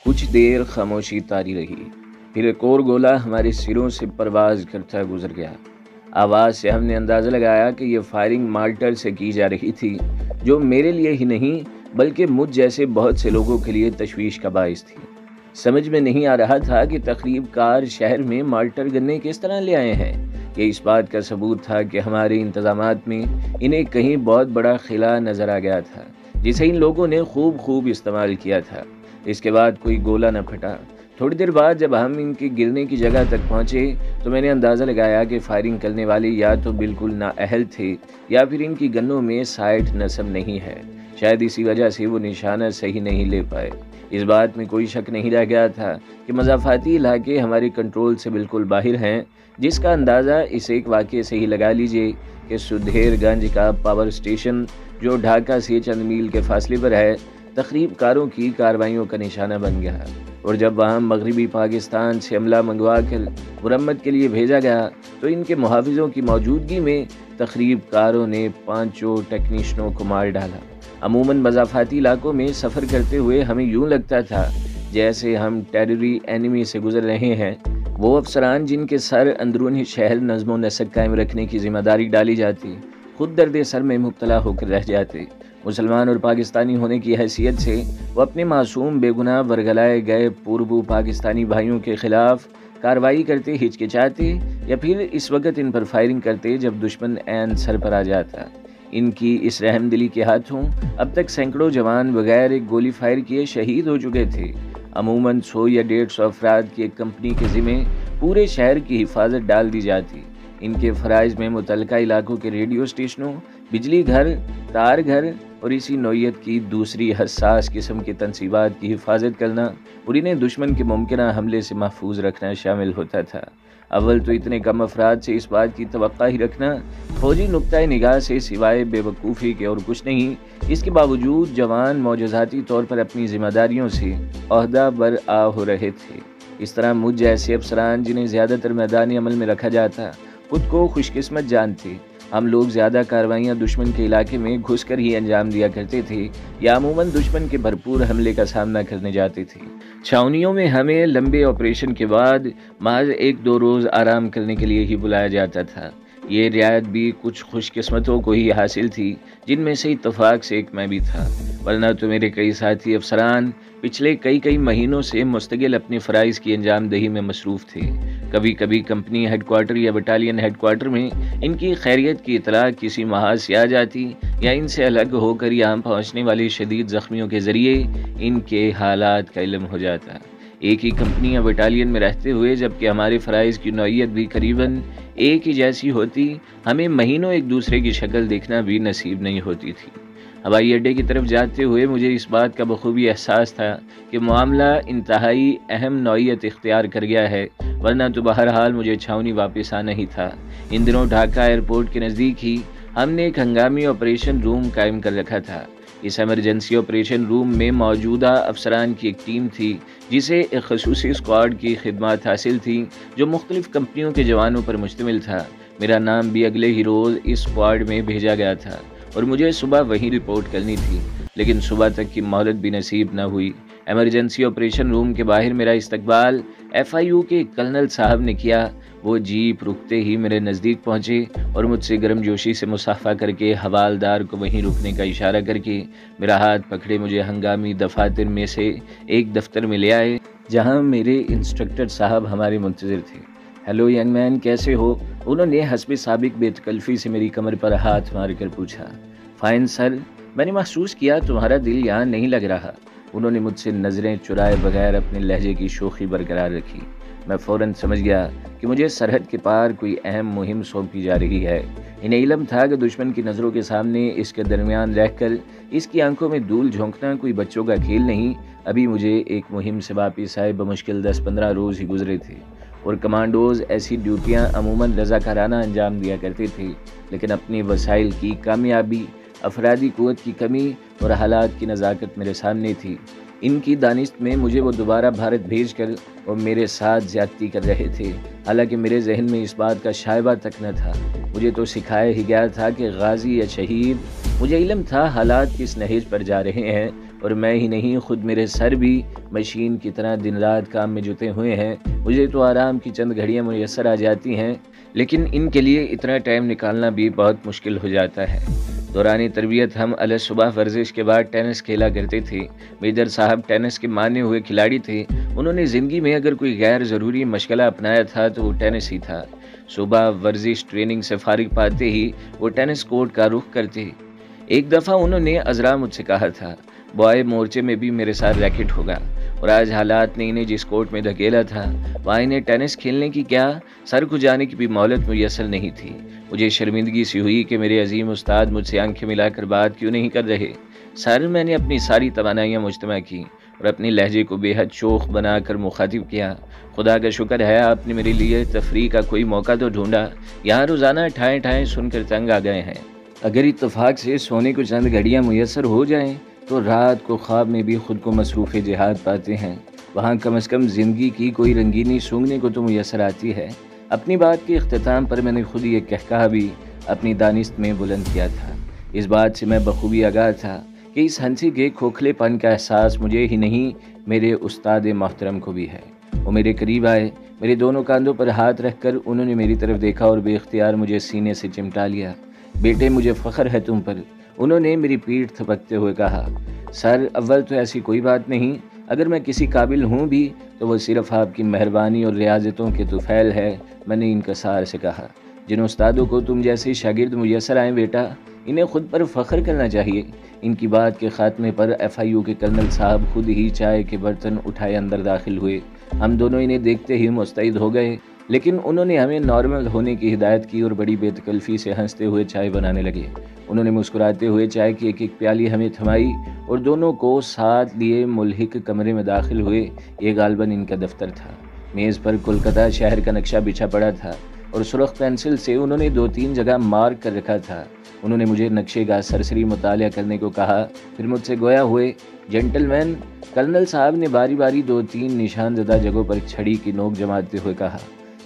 کچھ دیر خاموشی طاری رہی، پھر ایک اور گولہ ہمارے سروں سے پرواز کرتا گزر گیا۔ آواز سے ہم نے اندازہ لگایا کہ یہ فائرنگ مارٹر سے کی جا رہی تھی، جو میرے لیے ہی نہیں بلکہ مجھ جیسے بہت سے لوگوں کے لیے تشویش کا باعث تھی۔ سمجھ میں نہیں آ رہا تھا کہ تخریب کار شہر میں مارٹر گنیں کس طرح لے آئے ہیں۔ یہ اس بات کا ثبوت تھا کہ ہمارے انتظامات میں انہیں کہیں بہت بڑا خلا نظر آ گیا تھا، جسے ان لوگوں نے خوب استعمال کیا تھا۔ اس کے بعد کوئی گولہ نہ پھٹا۔ تھوڑی دیر بعد جب ہم ان کے گرنے کی جگہ تک پہنچے تو میں نے اندازہ لگایا کہ فائرنگ کرنے والے یا تو بالکل نااہل تھے یا پھر ان کی گنوں میں سائٹ نصب نہیں ہے۔ شاید اسی وجہ سے وہ نشانہ صحیح نہیں لے پائے۔ اس بات میں کوئی شک نہیں رہ گیا تھا کہ مضافاتی علاقے ہمارے کنٹرول سے بالکل باہر ہیں، جس کا اندازہ اس ایک واقعے سے ہی لگا لیجئے کہ سدھیر گنج کا پاور اسٹیشن جو ڈھاکہ سے چند میل کے فاصلے پر ہے، تخریب کاروں کی کارروائیوں کا نشانہ بن گیا۔ اور جب وہاں مغربی پاکستان سے عملہ منگوا کر مرمت کے لیے بھیجا گیا تو ان کے محافظوں کی موجودگی میں تخریب کاروں نے 5 ٹیکنیشنوں کو مار ڈالا۔ عموماً مضافاتی علاقوں میں سفر کرتے ہوئے ہمیں یوں لگتا تھا جیسے ہم ٹیرری اینیمی سے گزر رہے ہیں۔ وہ افسران جن کے سر اندرونی شہر نظم و نسق قائم رکھنے کی ذمہ داری ڈالی جاتی، خود درد سر میں مبتلا ہو کر رہ جاتے۔ مسلمان اور پاکستانی ہونے کی حیثیت سے وہ اپنے معصوم بے گناہ ورگلائے گئے پوربو پاکستانی بھائیوں کے خلاف کارروائی کرتے ہچکچاتے یا پھر اس وقت ان پر فائرنگ کرتے جب دشمن عین سر پر آ جاتا۔ ان کی اس رحم دلی کے ہاتھوں اب تک سینکڑوں جوان بغیر ایک گولی فائر کیے شہید ہو چکے تھے۔ عموماً 100 یا 150 افراد کی ایک کمپنی کے ذمہ پورے شہر کی حفاظت ڈال دی جاتی۔ ان کے فرائض میں متعلقہ علاقوں کے ریڈیو اسٹیشنوں، بجلی گھر، تار گھر اور اسی نوعیت کی دوسری حساس قسم کی تنصیبات کی حفاظت کرنا اور انہیں دشمن کے ممکنہ حملے سے محفوظ رکھنا شامل ہوتا تھا۔ اول تو اتنے کم افراد سے اس بات کی توقع ہی رکھنا فوجی نقطۂ نگاہ سے سوائے بے وقوفی کے اور کچھ نہیں۔ اس کے باوجود جوان معجزاتی طور پر اپنی ذمہ داریوں سے عہدہ برآ ہو رہے تھے۔ اس طرح مجھ جیسے افسران جنہیں زیادہ تر میدانی عمل میں رکھا جاتا خود کو خوش قسمت جانتے۔ ہم لوگ زیادہ کارروائیاں دشمن کے علاقے میں گھس کر ہی انجام دیا کرتے تھے یا عموماً دشمن کے بھرپور حملے کا سامنا کرنے جاتے تھے۔ چھاونیوں میں ہمیں لمبے آپریشن کے بعد محض 1-2 روز آرام کرنے کے لیے ہی بلایا جاتا تھا۔ یہ رعایت بھی کچھ خوش قسمتوں کو ہی حاصل تھی، جن میں سے اتفاق سے ایک میں بھی تھا، ورنہ تو میرے کئی ساتھی افسران پچھلے کئی مہینوں سے مستقل اپنے فرائض کی انجام دہی میں مصروف تھے۔ کبھی کبھی کمپنی ہیڈ کوارٹر یا بٹالین ہیڈ کوارٹر میں ان کی خیریت کی اطلاع کسی محاذ سے آ جاتی یا ان سے الگ ہو کر یہاں پہنچنے والے شدید زخمیوں کے ذریعے ان کے حالات کا علم ہو جاتا۔ ایک ہی کمپنی یا بٹالین میں رہتے ہوئے جبکہ ہمارے فرائض کی نوعیت بھی قریباً ایک ہی جیسی ہوتی، ہمیں مہینوں ایک دوسرے کی شکل دیکھنا بھی نصیب نہیں ہوتی تھی۔ ہوائی اڈے کی طرف جاتے ہوئے مجھے اس بات کا بخوبی احساس تھا کہ معاملہ انتہائی اہم نوعیت اختیار کر گیا ہے، ورنہ تو بہرحال مجھے چھاونی واپس آنا ہی تھا۔ ان دنوں ڈھاکہ ایئرپورٹ کے نزدیک ہی ہم نے ایک ہنگامی آپریشن روم قائم کر رکھا تھا۔ اس ایمرجنسی آپریشن روم میں موجودہ افسران کی ایک ٹیم تھی جسے ایک خصوصی اسکواڈ کی خدمات حاصل تھیں جو مختلف کمپنیوں کے جوانوں پر مشتمل تھا۔ میرا نام بھی اگلے ہی روز اس اسکواڈ میں بھیجا گیا تھا اور مجھے صبح وہیں رپورٹ کرنی تھی، لیکن صبح تک کی مہلت بھی نصیب نہ ہوئی۔ ایمرجنسی آپریشن روم کے باہر میرا استقبال FIU کے کرنل صاحب نے کیا۔ وہ جیپ رکتے ہی میرے نزدیک پہنچے اور مجھ سے گرم جوشی سے مصافحہ کر کے حوالدار کو وہیں رکنے کا اشارہ کر کے میرا ہاتھ پکڑے مجھے ہنگامی دفاتر میں سے ایک دفتر میں لے آئے جہاں میرے انسٹرکٹر صاحب ہمارے منتظر تھے۔ ہیلو ینگ مین، کیسے ہو؟ انہوں نے حسب سابق بے تکلفی سے میری کمر پر ہاتھ مار کر پوچھا۔ فائن سر، میں نے محسوس کیا تمہارا دل یہاں نہیں لگ رہا۔ انہوں نے مجھ سے نظریں چرائے بغیر اپنے لہجے کی شوخی برقرار رکھی۔ میں فوراً سمجھ گیا کہ مجھے سرحد کے پار کوئی اہم مہم سونپی جا رہی ہے۔ انہیں علم تھا کہ دشمن کی نظروں کے سامنے اس کے درمیان رہ کر اس کی آنکھوں میں دھول جھونکنا کوئی بچوں کا کھیل نہیں۔ ابھی مجھے ایک مہم سے واپس آئے بمشکل 10-15 روز ہی گزرے تھے اور کمانڈوز ایسی ڈیوٹیاں عموماً رضاکارانہ انجام دیا کرتے تھے، لیکن اپنی وسائل کی کامیابی، افرادی قوت کی کمی اور حالات کی نزاکت میرے سامنے تھی۔ ان کی دانست میں مجھے وہ دوبارہ بھارت بھیج کر اور میرے ساتھ زیادتی کر رہے تھے، حالانکہ میرے ذہن میں اس بات کا شائبہ تک نہ تھا۔ مجھے تو سکھایا ہی گیا تھا کہ غازی یا شہید، مجھے علم تھا حالات کس نہج پر جا رہے ہیں اور میں ہی نہیں خود میرے سر بھی مشین کی طرح دن رات کام میں جتے ہوئے ہیں۔ مجھے تو آرام کی چند گھڑیاں میسر آ جاتی ہیں، لیکن ان کے لیے اتنا ٹائم نکالنا بھی بہت مشکل ہو جاتا ہے۔ دوران تربیت ہم علی صبح ورزش کے بعد ٹینس کھیلا کرتے تھے۔ میجر صاحب ٹینس کے مانے ہوئے کھلاڑی تھے۔ انہوں نے زندگی میں اگر کوئی غیر ضروری مشغلہ اپنایا تھا تو وہ ٹینس ہی تھا۔ صبح ورزش ٹریننگ سے فارغ پاتے ہی وہ ٹینس کورٹ کا رخ کرتے۔ ایک دفعہ انہوں نے عذرا مجھ سے کہا تھا، بوائے مورچے میں بھی میرے ساتھ ریکٹ ہوگا، اور آج حالات نے انہیں جس کورٹ میں دھکیلا تھا وہاں انہیں ٹینس کھیلنے کی کیا سر کو جانے کی بھی مہلت میسر نہیں تھی۔ مجھے شرمندگی سی ہوئی کہ میرے عظیم استاد مجھ سے آنکھیں ملا کر بات کیوں نہیں کر رہے۔ سر، میں نے اپنی ساری توانائیاں مجتمع کی اور اپنے لہجے کو بے حد شوخ بنا کر مخاطب کیا۔ خدا کا شکر ہے آپ نے میرے لیے تفریح کا کوئی موقع تو ڈھونڈا، یہاں روزانہ ٹھائیں ٹھائیں سن کر تنگ آ گئے ہیں۔ اگر اتفاق سے سونے کو چند گھڑیاں میسر ہو جائیں تو رات کو خواب میں بھی خود کو مصروف جہاد پاتے ہیں۔ وہاں کم از کم زندگی کی کوئی رنگینی سونگنے کو تو میسر آتی ہے۔ اپنی بات کے اختتام پر میں نے خود یہ کہا بھی اپنی دانست میں بلند کیا تھا۔ اس بات سے میں بخوبی آگاہ تھا کہ اس ہنسی کے کھوکھلے پن کا احساس مجھے ہی نہیں میرے استاد محترم کو بھی ہے۔ وہ میرے قریب آئے، میرے دونوں کاندھوں پر ہاتھ رکھ کر انہوں نے میری طرف دیکھا اور بے اختیار مجھے سینے سے چمٹا لیا۔ بیٹے، مجھے فخر ہے تم پر، انہوں نے میری پیٹھ تھپکتے ہوئے کہا۔ سر، اول تو ایسی کوئی بات نہیں، اگر میں کسی قابل ہوں بھی تو وہ صرف آپ کی مہربانی اور ریاضتوں کے طفیل ہے، میں نے انکسار سے کہا۔ جن استادوں کو تم جیسے شاگرد میسر آئیں بیٹا، انہیں خود پر فخر کرنا چاہیے۔ ان کی بات کے خاتمے پر FIU کے کرنل صاحب خود ہی چائے کے برتن اٹھائے اندر داخل ہوئے۔ ہم دونوں انہیں دیکھتے ہی مستعد ہو گئے، لیکن انہوں نے ہمیں نارمل ہونے کی ہدایت کی اور بڑی بے تکلفی سے ہنستے ہوئے چائے بنانے لگے۔ انہوں نے مسکراتے ہوئے چائے کی ایک ایک پیالی ہمیں تھمائی اور دونوں کو ساتھ لیے ملحق کمرے میں داخل ہوئے۔ یہ غالباً ان کا دفتر تھا۔ میز پر کولکتہ شہر کا نقشہ بچھا پڑا تھا اور سرخ پینسل سے انہوں نے 2-3 جگہ مارک کر رکھا تھا۔ انہوں نے مجھے نقشے کا سرسری مطالعہ کرنے کو کہا، پھر مجھ سے گویا ہوئے، جنٹل مین، کرنل صاحب نے باری باری 2-3 نشان زدہ جگہوں پر چھڑی کی نوک جماتے ہوئے کہا،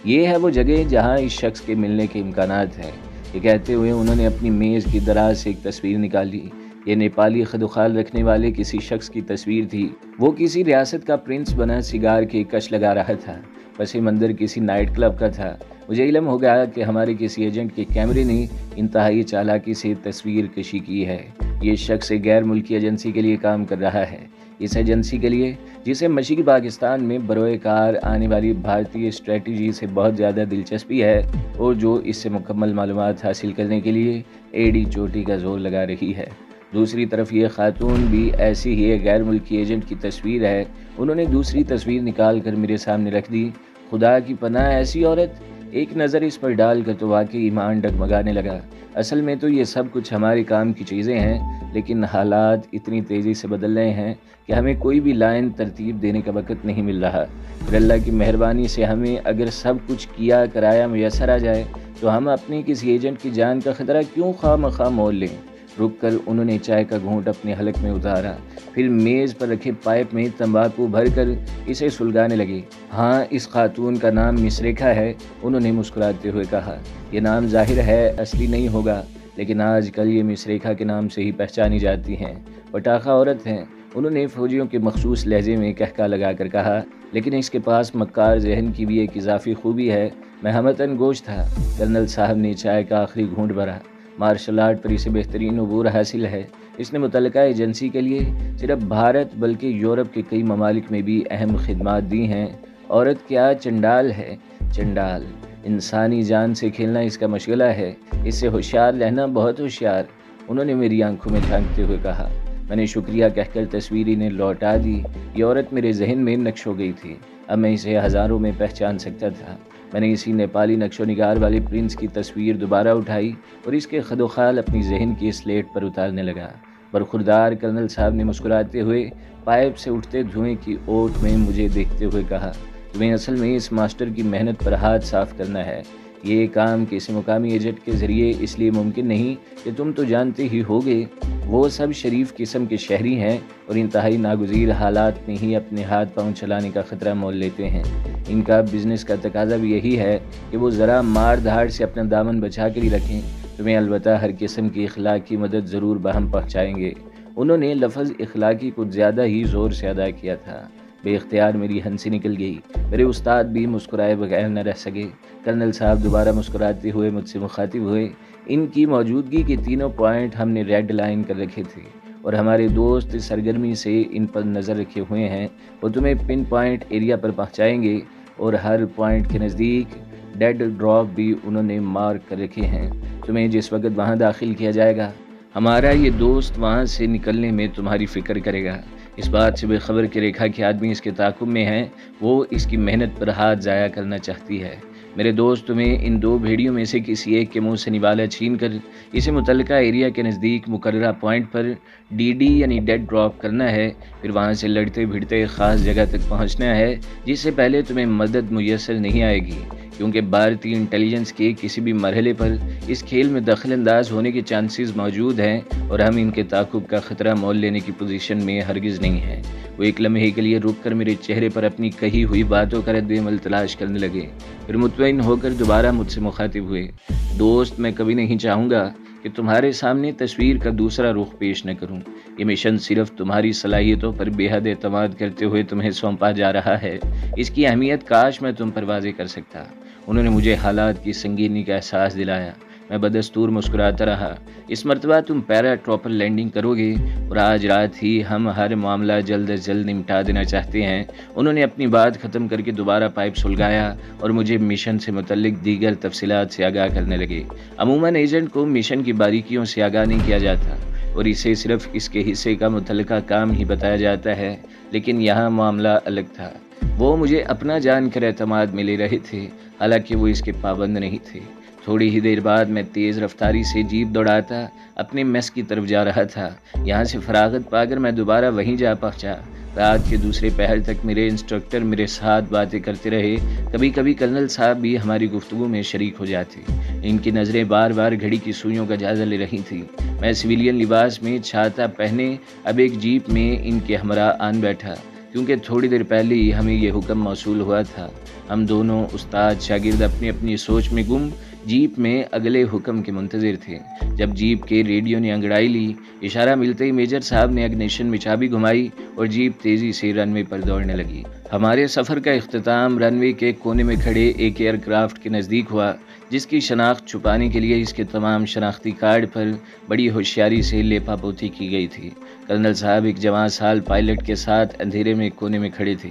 یہ ہے وہ جگہ جہاں اس شخص کے ملنے کے امکانات ہیں۔ یہ کہتے ہوئے انہوں نے اپنی میز کی دراز سے ایک تصویر نکالی۔ یہ نیپالی خدوخال رکھنے والے کسی شخص کی تصویر تھی۔ وہ کسی ریاست کا پرنس بنا سگار کی کش لگا رہا تھا۔ پس منظر کسی نائٹ کلب کا تھا۔ مجھے علم ہو گیا کہ ہمارے کسی ایجنٹ کے کیمرے نے انتہائی چالاکی سے تصویر کشی کی ہے۔ یہ شخص ایک غیر ملکی ایجنسی کے لیے کام کر رہا ہے۔ اس ایجنسی کے لیے، جسے مشرقی پاکستان میں بروئے کار آنے والی بھارتی اسٹریٹجی سے بہت زیادہ دلچسپی ہے اور جو اس سے مکمل معلومات حاصل کرنے کے لیے ایڑی چوٹی کا زور لگا رہی ہے۔ دوسری طرف یہ خاتون بھی ایسی ہی ایک غیر ملکی ایجنٹ کی تصویر ہے۔ انہوں نے دوسری تصویر نکال کر میرے سامنے رکھ دی۔ خدا کی پناہ، ایسی عورت! ایک نظر اس پر ڈال کر تو واقعی ایمان ڈگمگانے لگا۔ اصل میں تو یہ سب کچھ ہمارے کام کی چیزیں ہیں، لیکن حالات اتنی تیزی سے بدل رہے ہیں کہ ہمیں کوئی بھی لائن ترتیب دینے کا وقت نہیں مل رہا۔ پھر اللہ کی مہربانی سے ہمیں اگر سب کچھ کیا کرایا میسر آ جائے تو ہم اپنے کسی ایجنٹ کی جان کا خطرہ کیوں خواہ مخواہ مول لیں؟ رک کر انہوں نے چائے کا گھونٹ اپنے حلق میں اتارا، پھر میز پر رکھے پائپ میں تمباکو بھر کر اسے سلگانے لگے۔ ہاں، اس خاتون کا نام مس ریکھا ہے، انہوں نے مسکراتے ہوئے کہا۔ یہ نام ظاہر ہے اصلی نہیں ہوگا، لیکن آج کل یہ مس ریکھا کے نام سے ہی پہچانی جاتی ہیں۔ پٹاخہ عورت ہیں، انہوں نے فوجیوں کے مخصوص لہجے میں کہکا لگا کر کہا، لیکن اس کے پاس مکار ذہن کی بھی ایک اضافی خوبی ہے۔ میں ہمتاً گوش تھا۔ کرنل صاحب نے چائے کا آخری گھونٹ بھرا۔ مارشل آرٹ پر اسے بہترین عبور حاصل ہے۔ اس نے متعلقہ ایجنسی کے لیے صرف بھارت بلکہ یورپ کے کئی ممالک میں بھی اہم خدمات دی ہیں۔ عورت کیا چنڈال ہے، چنڈال! انسانی جان سے کھیلنا اس کا مشغلہ ہے، اس سے ہوشیار رہنا بہت ہوشیار، انہوں نے میری آنکھوں میں جھانکتے ہوئے کہا۔ میں نے شکریہ کہہ کر تصویر انہیں لوٹا دی۔ یہ عورت میرے ذہن میں نقش ہو گئی تھی، اب میں اسے ہزاروں میں پہچان سکتا تھا۔ میں نے اسی نیپالی نقش و نگار والے پرنس کی تصویر دوبارہ اٹھائی اور اس کے خد و خال اپنی ذہن کی سلیٹ پر اتارنے لگا۔ برخوردار کرنل صاحب نے مسکراتے ہوئے پائپ سے اٹھتے دھوئیں کی اوٹ میں مجھے دیکھتے ہوئے کہا، تمہیں اصل میں اس ماسٹر کی محنت پر ہاتھ صاف کرنا ہے۔ یہ کام کسی مقامی ایجنٹ کے ذریعے اس لیے ممکن نہیں کہ تم تو جانتے ہی ہوگے وہ سب شریف قسم کے شہری ہیں اور انتہائی ناگزیر حالات میں ہی اپنے ہاتھ پاؤں چلانے کا خطرہ مول لیتے ہیں۔ ان کا بزنس کا تقاضا بھی یہی ہے کہ وہ ذرا مار دھاڑ سے اپنا دامن بچا کر ہی رکھیں۔ تمہیں البتہ ہر قسم کی اخلاق کی مدد ضرور بہم پہنچائیں گے۔ انہوں نے لفظ اخلاقی کچھ زیادہ ہی زور سے ادا کیا تھا۔ بے اختیار میری ہنسی نکل گئی۔ میرے استاد بھی مسکرائے بغیر نہ رہ سکے۔ کرنل صاحب دوبارہ مسکراتے ہوئے مجھ سے مخاطب ہوئے۔ ان کی موجودگی کے تینوں پوائنٹ ہم نے ریڈ لائن کر رکھے تھے اور ہمارے دوست سرگرمی سے ان پر نظر رکھے ہوئے ہیں۔ وہ تمہیں پن پوائنٹ ایریا پر پہنچائیں گے اور ہر پوائنٹ کے نزدیک ڈیڈ ڈراپ بھی انہوں نے مارک کر رکھے ہیں۔ تمہیں جس وقت وہاں داخل کیا جائے گا، ہمارا یہ دوست وہاں سے نکلنے میں تمہاری فکر کرے گا۔ اس بات سے بے خبر کہ ریکھا کے آدمی اس کے تعاقب میں ہیں، وہ اس کی محنت پر ہاتھ ضائع کرنا چاہتی ہے۔ میرے دوست، تمہیں ان دو بھیڑیوں میں سے کسی ایک کے منہ سے نوالا چھین کر اسے متعلقہ ایریا کے نزدیک مقررہ پوائنٹ پر ڈی ڈی یعنی ڈیڈ ڈراپ کرنا ہے۔ پھر وہاں سے لڑتے بھیڑتے خاص جگہ تک پہنچنا ہے جس سے پہلے تمہیں مدد میسر نہیں آئے گی، کیونکہ بھارتی انٹیلیجنس کے کسی بھی مرحلے پر اس کھیل میں دخل انداز ہونے کے چانسز موجود ہیں اور ہم ان کے تعاقب کا خطرہ مول لینے کی پوزیشن میں ہرگز نہیں ہیں۔ وہ ایک لمحے کے لیے رک کر میرے چہرے پر اپنی کہی ہوئی باتوں کا رد عمل تلاش کرنے لگے، پھر مطمئن ہو کر دوبارہ مجھ سے مخاطب ہوئے۔ دوست، میں کبھی نہیں چاہوں گا کہ تمہارے سامنے تصویر کا دوسرا رخ پیش نہ کروں۔ یہ مشن صرف تمہاری صلاحیتوں پر بے حد اعتماد کرتے ہوئے تمہیں سونپا جا رہا ہے۔ اس کی اہمیت کاش میں تم پر واضح کر سکتا۔ انہوں نے مجھے حالات کی سنگینی کا احساس دلایا۔ میں بدستور مسکراتا رہا۔ اس مرتبہ تم پیرا ٹراپر لینڈنگ کرو گے اور آج رات ہی ہم ہر معاملہ جلد از جلد نمٹا دینا چاہتے ہیں۔ انہوں نے اپنی بات ختم کر کے دوبارہ پائپ سلگایا اور مجھے مشن سے متعلق دیگر تفصیلات سے آگاہ کرنے لگے۔ عموماً ایجنٹ کو مشن کی باریکیوں سے آگاہ نہیں کیا جاتا اور اسے صرف اس کے حصے کا متعلقہ کام ہی بتایا جاتا ہے، لیکن یہاں معاملہ الگ تھا۔ وہ مجھے اپنا جان کر اعتماد میں لے رہے تھے، حالانکہ وہ اس کے پابند نہیں تھے۔ تھوڑی ہی دیر بعد میں تیز رفتاری سے جیپ دوڑاتا اپنے میس کی طرف جا رہا تھا۔ یہاں سے فراغت پا کر میں دوبارہ وہیں جا پہنچا۔ رات کے دوسرے پہر تک میرے انسٹرکٹر میرے ساتھ باتیں کرتے رہے۔ کبھی کبھی کرنل صاحب بھی ہماری گفتگو میں شریک ہو جاتے۔ ان کی نظریں بار بار گھڑی کی سوئیوں کا جائزہ لے رہی تھیں۔ میں سویلین لباس میں چھاتا پہنے اب ایک جیپ میں ان کے ہمراہ آن بیٹھا، کیونکہ تھوڑی دیر پہلے ہی ہمیں یہ حکم موصول ہوا تھا۔ ہم دونوں استاد شاگرد اپنی اپنی سوچ میں گم جیپ میں اگلے حکم کے منتظر تھے۔ جب جیپ کے ریڈیو نے انگڑائی لی، اشارہ ملتے ہی میجر صاحب نے اگنیشن میں چابی گھمائی اور جیپ تیزی سے رن وے پر دوڑنے لگی۔ ہمارے سفر کا اختتام رن وے کے کونے میں کھڑے ایک ایئر کرافٹ کے نزدیک ہوا، جس کی شناخت چھپانے کے لیے اس کے تمام شناختی کارڈ پر بڑی ہوشیاری سے لیپا پوتی کی گئی تھی۔ کرنل صاحب ایک جوان سال پائلٹ کے ساتھ اندھیرے میں کونے میں کھڑے تھے۔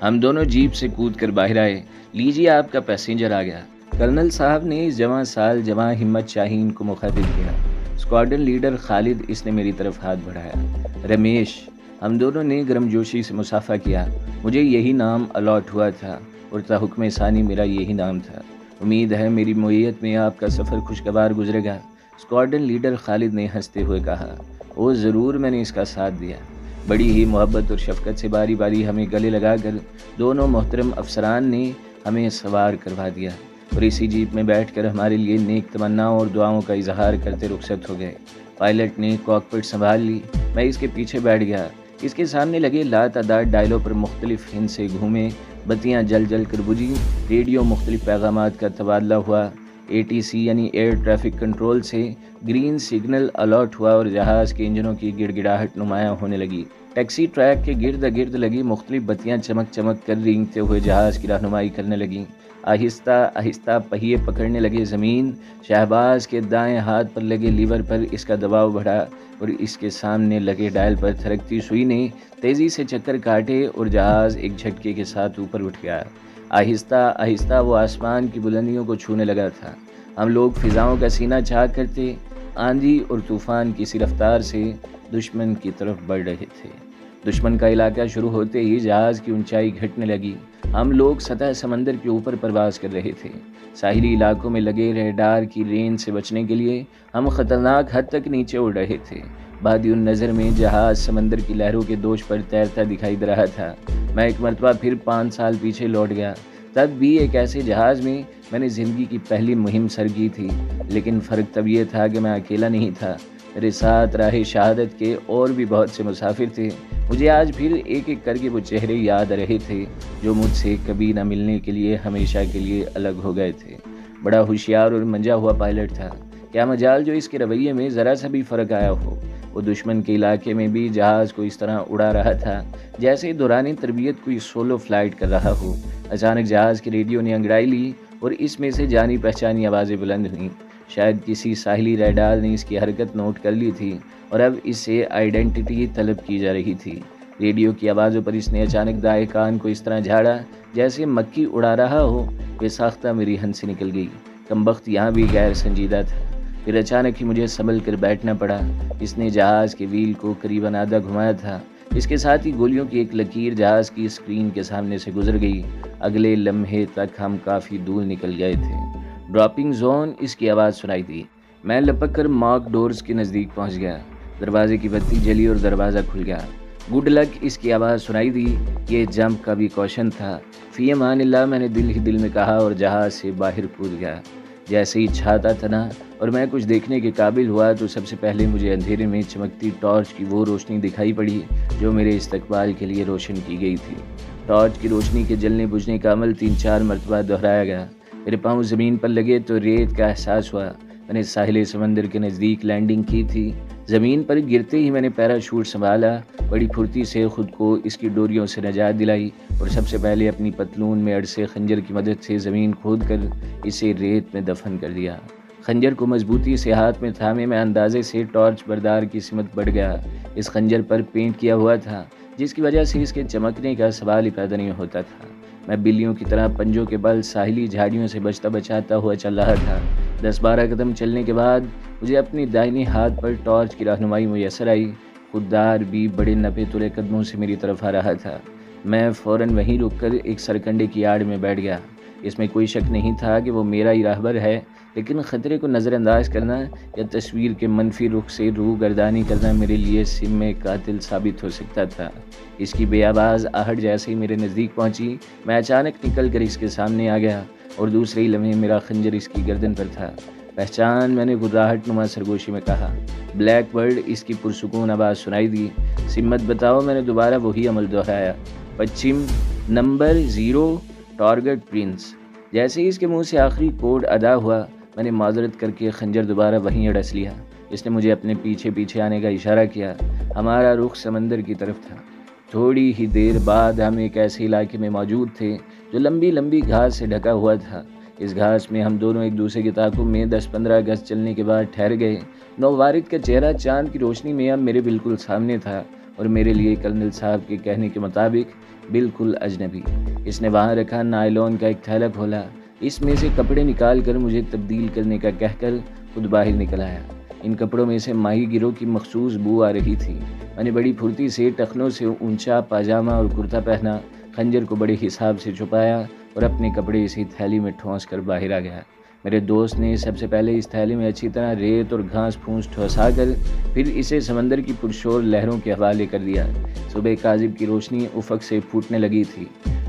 ہم دونوں جیپ سے کود کر باہر آئے۔ لیجیے، آپ کا پیسنجر آ گیا۔ کرنل صاحب نے اس جوان سال جوان ہمت شاہین کو مخاطب کیا۔ اسکواڈرن لیڈر خالد، اس نے میری طرف ہاتھ بڑھایا۔ رمیش، ہم دونوں نے گرم جوشی سے مصافحہ کیا۔ مجھے یہی نام الاٹ ہوا تھا اور تا حکم ثانی میرا یہی نام تھا۔ امید ہے میری معیت میں آپ کا سفر خوشگوار گزرے گا، اسکواڈرن لیڈر خالد نے ہنستے ہوئے کہا۔ وہ ضرور، میں نے اس کا ساتھ دیا۔ بڑی ہی محبت اور شفقت سے باری باری ہمیں گلے لگا کر دونوں محترم افسران نے ہمیں سوار کروا دیا اور اسی جیپ میں بیٹھ کر ہمارے لیے نیک تمناؤں اور دعاؤں کا اظہار کرتے رخصت ہو گئے۔ پائلٹ نے کاکپٹ سنبھال لی۔ میں اس کے پیچھے بیٹھ گیا۔ اس کے سامنے لگے لاتعداد ڈائلوں پر مختلف ہند سے گھومے، بتیاں جل جل کر بجھی، ریڈیو مختلف پیغامات کا تبادلہ ہوا، ATC یعنی ایئر ٹریفک کنٹرول سے گرین سگنل الاٹ ہوا اور جہاز کے انجنوں کی گڑ گڑاہٹ نمایاں ہونے لگی۔ ٹیکسی ٹریک کے گرد گرد لگی مختلف بتیاں چمک چمک کر رینگتے ہوئے جہاز کی رہنمائی کرنے لگیں۔ آہستہ آہستہ پہیے پکڑنے لگے زمین۔ شہباز کے دائیں ہاتھ پر لگے لیور پر اس کا دباؤ بڑھا اور اس کے سامنے لگے ڈائل پر تھرکتی سوئی نے تیزی سے چکر کاٹے اور جہاز ایک جھٹکے کے ساتھ اوپر اٹھ گیا۔ آہستہ آہستہ وہ آسمان کی بلندیوں کو چھونے لگا تھا۔ ہم لوگ فضاؤں کا سینہ چاک کرتے آندھی اور طوفان کی سی رفتار سے دشمن کی طرف بڑھ رہے تھے۔ دشمن کا علاقہ شروع ہوتے ہی جہاز کی اونچائی گھٹنے لگی۔ ہم لوگ سطح سمندر کے اوپر پرواز کر رہے تھے۔ ساحلی علاقوں میں لگے ریڈار کی رینج سے بچنے کے لیے ہم خطرناک حد تک نیچے اڑ رہے تھے۔ بادی النظر میں جہاز سمندر کی لہروں کے دوش پر تیرتا دکھائی دے رہا تھا۔ میں ایک مرتبہ پھر 5 سال پیچھے لوٹ گیا۔ تب بھی ایک ایسے جہاز میں نے زندگی کی پہلی مہم سر کی تھی، لیکن فرق تب یہ تھا کہ میں اکیلا نہیں تھا۔ میرے ساتھ راہ شہادت کے اور بھی بہت سے مسافر تھے۔ مجھے آج پھر ایک ایک کر کے وہ چہرے یاد آ رہے تھے جو مجھ سے کبھی نہ ملنے کے لیے ہمیشہ کے لیے الگ ہو گئے تھے۔ بڑا ہوشیار اور منجا ہوا پائلٹ تھا، کیا مجال جو اس کے رویے میں ذرا سا بھی فرق آیا ہو۔ وہ دشمن کے علاقے میں بھی جہاز کو اس طرح اڑا رہا تھا جیسے دوران تربیت کوئی سولو فلائٹ کر رہا ہو۔ اچانک جہاز کے ریڈیو نے انگڑائی لی اور اس میں سے جانی پہچانی آوازیں بلند ہوئیں۔ شاید کسی ساحلی ریڈار نے اس کی حرکت نوٹ کر لی تھی اور اب اس سے آئیڈینٹی طلب کی جا رہی تھی۔ ریڈیو کی آوازوں پر اس نے اچانک دائیں کان کو اس طرح جھاڑا جیسے مکھی اڑا رہا ہو۔ یہ ساختہ میری ہن سے نکل گئی۔ کمبخت یہاں بھی غیر سنجیدہ تھا۔ پھر اچانک ہی مجھے سنبھل کر بیٹھنا پڑا۔ اس نے جہاز کے ویل کو قریباً آدھا گھمایا تھا۔ اس کے ساتھ ہی گولیوں کی ایک لکیر جہاز کی اسکرین کے سامنے سے گزر گئی۔ اگلے لمحے تک ہم کافی دور نکل گئے تھے۔ ڈراپنگ زون، اس کی آواز سنائی دی۔ میں لپک کر ماک ڈورز کے نزدیک پہنچ گیا۔ دروازے کی بتی جلی اور دروازہ کھل گیا۔ گڈ لک، اس کی آواز سنائی دی۔ یہ جمپ کا بھی کوشن تھا۔ فی امان اللہ، میں نے دل ہی دل میں کہا اور جہاز سے باہر کود گیا۔ جیسے ہی چھاتا تنا اور میں کچھ دیکھنے کے قابل ہوا تو سب سے پہلے مجھے اندھیرے میں چمکتی ٹارچ کی وہ روشنی دکھائی پڑی جو میرے استقبال کے لیے روشن کی گئی تھی۔ ٹارچ کی روشنی کے جلنے بجھنے کا عمل 3-4 مرتبہ دہرایا گیا۔ میرے پاؤں زمین پر لگے تو ریت کا احساس ہوا۔ میں نے ساحل سمندر کے نزدیک لینڈنگ کی تھی۔ زمین پر گرتے ہی میں نے پیراشوٹ سنبھالا، بڑی پھرتی سے خود کو اس کی ڈوریوں سے نجات دلائی اور سب سے پہلے اپنی پتلون میں اڑسے خنجر کی مدد سے زمین کھود کر اسے ریت میں دفن کر دیا۔ خنجر کو مضبوطی سے ہاتھ میں تھامے میں اندازے سے ٹارچ بردار کی سمت بڑھ گیا۔ اس خنجر پر پینٹ کیا ہوا تھا جس کی وجہ سے اس کے چمکنے کا سوال ہی پیدا نہیں ہوتا تھا۔ میں بلیوں کی طرح پنجوں کے بل ساحلی جھاڑیوں سے بچتا بچاتا ہوا چل رہا تھا۔ 10-12 قدم چلنے کے بعد مجھے اپنی دائنی ہاتھ پر ٹارچ کی رہنمائی میسر آئی۔ خوددار بھی بڑے نپے تلے قدموں سے میری طرف آ رہا تھا۔ میں فوراً وہیں رک کر ایک سرکنڈے کی آڑ میں بیٹھ گیا۔ اس میں کوئی شک نہیں تھا کہ وہ میرا ہی راہبر ہے، لیکن خطرے کو نظر انداز کرنا یا تصویر کے منفی رخ سے روح گردانی کرنا میرے لیے سم قاتل ثابت ہو سکتا تھا۔ اس کی بے آواز آہٹ جیسے ہی میرے نزدیک پہنچی، میں اچانک نکل کر اس کے سامنے آ گیا اور دوسرے ہی لمحے میرا خنجر اس کی گردن پر تھا۔ پہچان، میں نے گھبراہٹ نما سرگوشی میں کہا۔ بلیک برڈ، اس کی پرسکون آواز سنائی دی۔ سمت بتاؤ، میں نے دوبارہ وہی عمل دہرایا۔ پچھم، نمبر 0، ٹارگٹ پرنس۔ جیسے ہی اس کے منہ سے آخری کوڈ ادا ہوا، میں نے معذرت کر کے خنجر دوبارہ وہیں اڑس لیا۔ اس نے مجھے اپنے پیچھے پیچھے آنے کا اشارہ کیا۔ ہمارا رخ سمندر کی طرف تھا۔ تھوڑی ہی دیر بعد ہم ایک ایسے علاقے میں موجود تھے جو لمبی لمبی گھاس سے ڈھکا ہوا تھا۔ اس گھاس میں ہم دونوں ایک دوسرے کے تعاقب میں 10-15 گز چلنے کے بعد ٹھہر گئے۔ نووارد کا چہرہ چاند کی روشنی میں اب میرے بالکل سامنے تھا اور میرے لیے کرنل صاحب کے کہنے کے مطابق بالکل اجنبی۔ اس نے وہاں رکھا نائلون کا ایک تھیلا کھولا، اس میں سے کپڑے نکال کر مجھے تبدیل کرنے کا کہہ کر خود باہر نکل آیا۔ ان کپڑوں میں سے ماہی گیروں کی مخصوص بو آ رہی تھی۔ میں نے بڑی پھرتی سے ٹخنوں سے اونچا پاجامہ اور کرتا پہنا، خنجر کو بڑے حساب سے چھپایا اور اپنے کپڑے اسی تھیلی میں ٹھونس کر باہر آ گیا۔ میرے دوست نے سب سے پہلے اس تھیلی میں اچھی طرح ریت اور گھاس پھونس ٹھوسا کر پھر اسے سمندر کی پرشور لہروں کے حوالے کر دیا۔ صبح کاذب کی روشنی افق سے پھوٹنے لگی تھی۔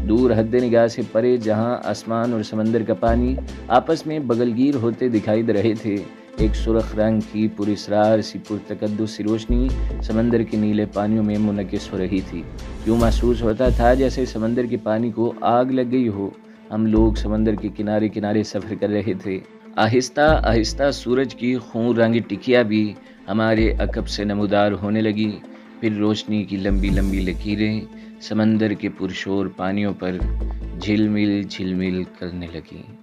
دور حد نگاہ سے پرے جہاں آسمان اور سمندر کا پانی آپس میں بغلگیر ہوتے دکھائی دے رہے تھے، ایک سرخ رنگ کی پراسرار سی پرتقدس سی روشنی سمندر کے نیلے پانیوں میں منعکس ہو رہی تھی۔ یوں محسوس ہوتا تھا جیسے سمندر کے پانی کو آگ لگ گئی ہو۔ ہم لوگ سمندر کے کنارے کنارے سفر کر رہے تھے۔ آہستہ آہستہ سورج کی خون رنگ ٹکیا بھی ہمارے عقب سے نمودار ہونے لگی۔ پھر روشنی کی لمبی لمبی لکیریں سمندر کے پرشور پانیوں پر جھلمل جھلمل کرنے لگیں۔